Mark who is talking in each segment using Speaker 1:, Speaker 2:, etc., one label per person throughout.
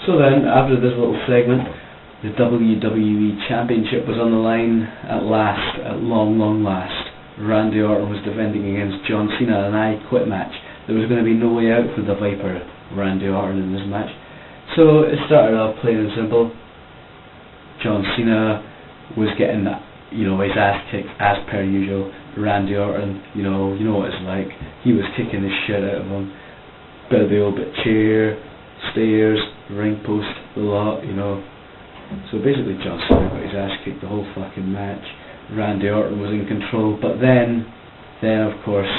Speaker 1: So then, after this little segment, the WWE Championship was on the line at last, at long, long last. Randy Orton was defending against John Cena in an I Quit match. There was going to be no way out for the Viper, Randy Orton, in this match. So it started off plain and simple. John Cena was getting, his ass kicked as per usual. Randy Orton, you know what it's like. He was kicking the shit out of him. Bit of the old bit chair, stairs, ring post, the lot, So basically John Cena got his ass kicked the whole fucking match. Randy Orton was in control, but then of course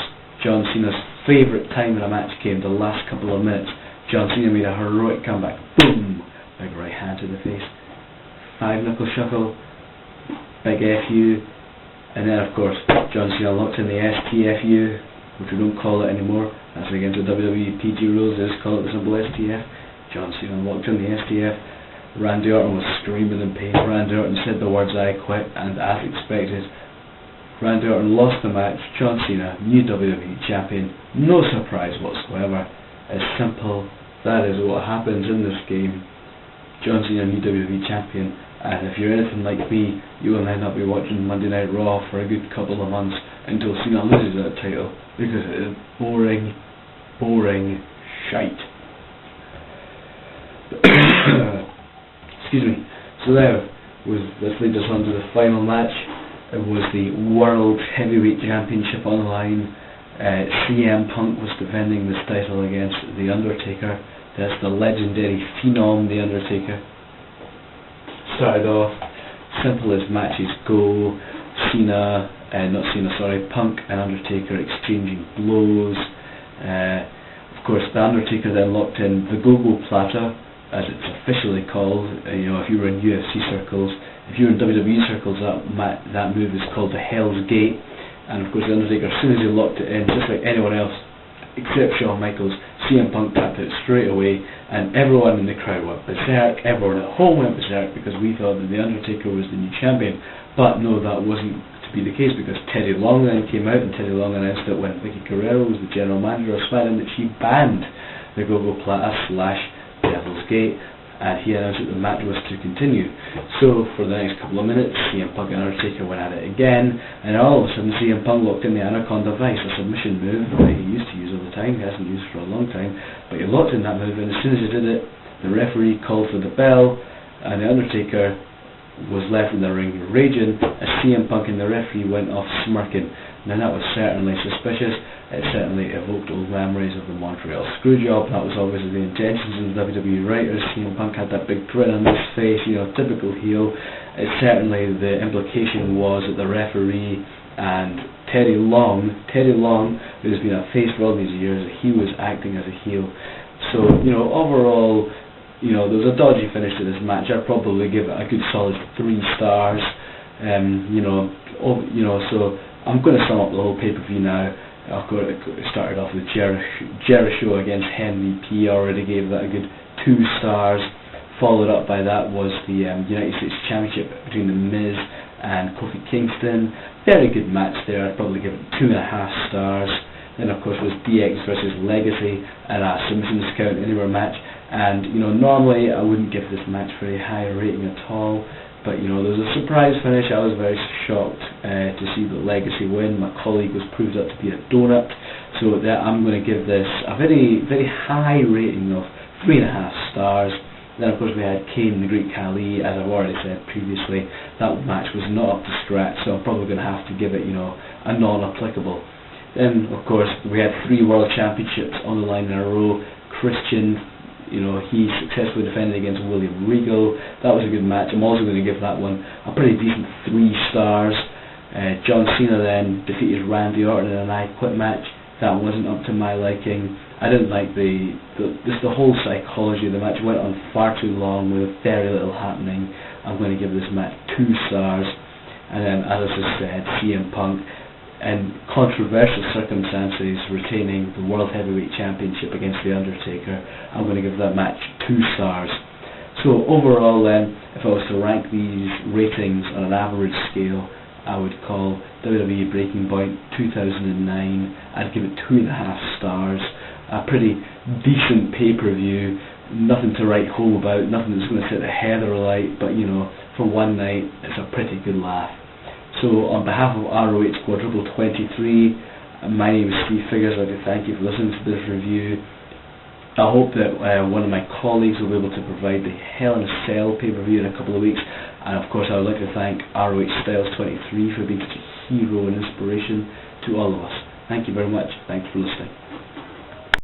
Speaker 1: John Cena's favourite time in a match came, the last couple of minutes. John Cena made a heroic comeback. Boom! Big right hand to the face. 5-knuckle shuffle. Big FU. And then of course John Cena locked in the STFU, which we don't call it anymore. That's against the WWE PG rules. They just call it the simple STF. John Cena locked in the STF. Randy Orton was screaming in pain. Randy Orton said the words "I quit," and as expected, Randy Orton lost the match. John Cena, new WWE champion. No surprise whatsoever. It's simple. That is what happens in this game. John Cena, new WWE champion. And if you're anything like me, you will then not be watching Monday Night Raw for a good couple of months until Cena loses that title, because it is boring shite. Excuse me. So this leads us on to the final match. It was the World Heavyweight Championship on the line. CM Punk was defending this title against The Undertaker. That's the legendary Phenom The Undertaker. Started off simple as matches go. Punk and Undertaker exchanging blows. Of course, The Undertaker then locked in the Go-Go Platter, as it's officially called. If you were in UFC circles, if you were in WWE circles, that move is called the Hell's Gate. And of course, The Undertaker, as soon as he locked it in, just like anyone else except Shawn Michaels, CM Punk tapped it straight away, and everyone in the crowd went berserk. Everyone at home went berserk because we thought that The Undertaker was the new champion. But no, that wasn't to be the case, because Teddy Long then came out, and Teddy Long announced that when Vicky Guerrero was the general manager of SmackDown, that she banned the Go-Go Platter / Devil's Gate, and he announced that the match was to continue. So for the next couple of minutes, CM Punk and Undertaker went at it again, and all of a sudden CM Punk locked in the Anaconda Vice, a submission move that he used to use all the time. He hasn't used for a long time, but he locked in that move, and as soon as he did it, the referee called for the bell, and the Undertaker was left in the ring raging as CM Punk and the referee went off smirking. Now that was certainly suspicious. It certainly evoked old memories of the Montreal Screwjob. That was obviously the intentions of the WWE writers. CM Punk had that big grin on his face, typical heel. Certainly the implication was that the referee and Teddy Long, who has been a face for all these years, he was acting as a heel. So, overall, there was a dodgy finish to this match. I'd probably give it a good solid 3 stars. So I'm going to sum up the whole pay-per-view now. It started off with Jericho against Henry P. Already gave that a good 2 stars. Followed up by that was the United States Championship between The Miz and Kofi Kingston. Very good match there. I'd probably give it 2.5 stars. Then of course was DX versus Legacy and a submissions count anywhere match. And normally I wouldn't give this match very high rating at all. But there was a surprise finish. I was very shocked to see the Legacy win. My colleague was proved out to be a donut, so I'm going to give this a very, very high rating of 3.5 stars. Then of course we had Kane the Great Khali, as I've already said previously. That match was not up to scratch, so I'm probably going to have to give it, a non-applicable. Then of course we had 3 World Championships on the line in a row. Christian, he successfully defended against William Regal. That was a good match. I'm also going to give that one a pretty decent 3 stars. John Cena then defeated Randy Orton in an I Quit match. That wasn't up to my liking. I didn't like the whole psychology of the match. It went on far too long with very little happening. I'm going to give this match 2 stars. And then, as I just said, CM Punk, in controversial circumstances, retaining the World Heavyweight Championship against The Undertaker. I'm going to give that match 2 stars. So overall then, if I was to rank these ratings on an average scale, I would call WWE Breaking Point 2009, I'd give it 2.5 stars. A pretty decent pay-per-view nothing to write home about, nothing that's going to set the heather alight, but you know, for one night, it's a pretty good laugh. So on behalf of ROH Quadruple 23, my name is Steve Figures. I'd like to thank you for listening to this review. I hope that one of my colleagues will be able to provide the Hell in a Cell pay-per-view in a couple of weeks, and of course I would like to thank ROH Styles 23 for being such a hero and inspiration to all of us. Thank you very much. Thanks for listening.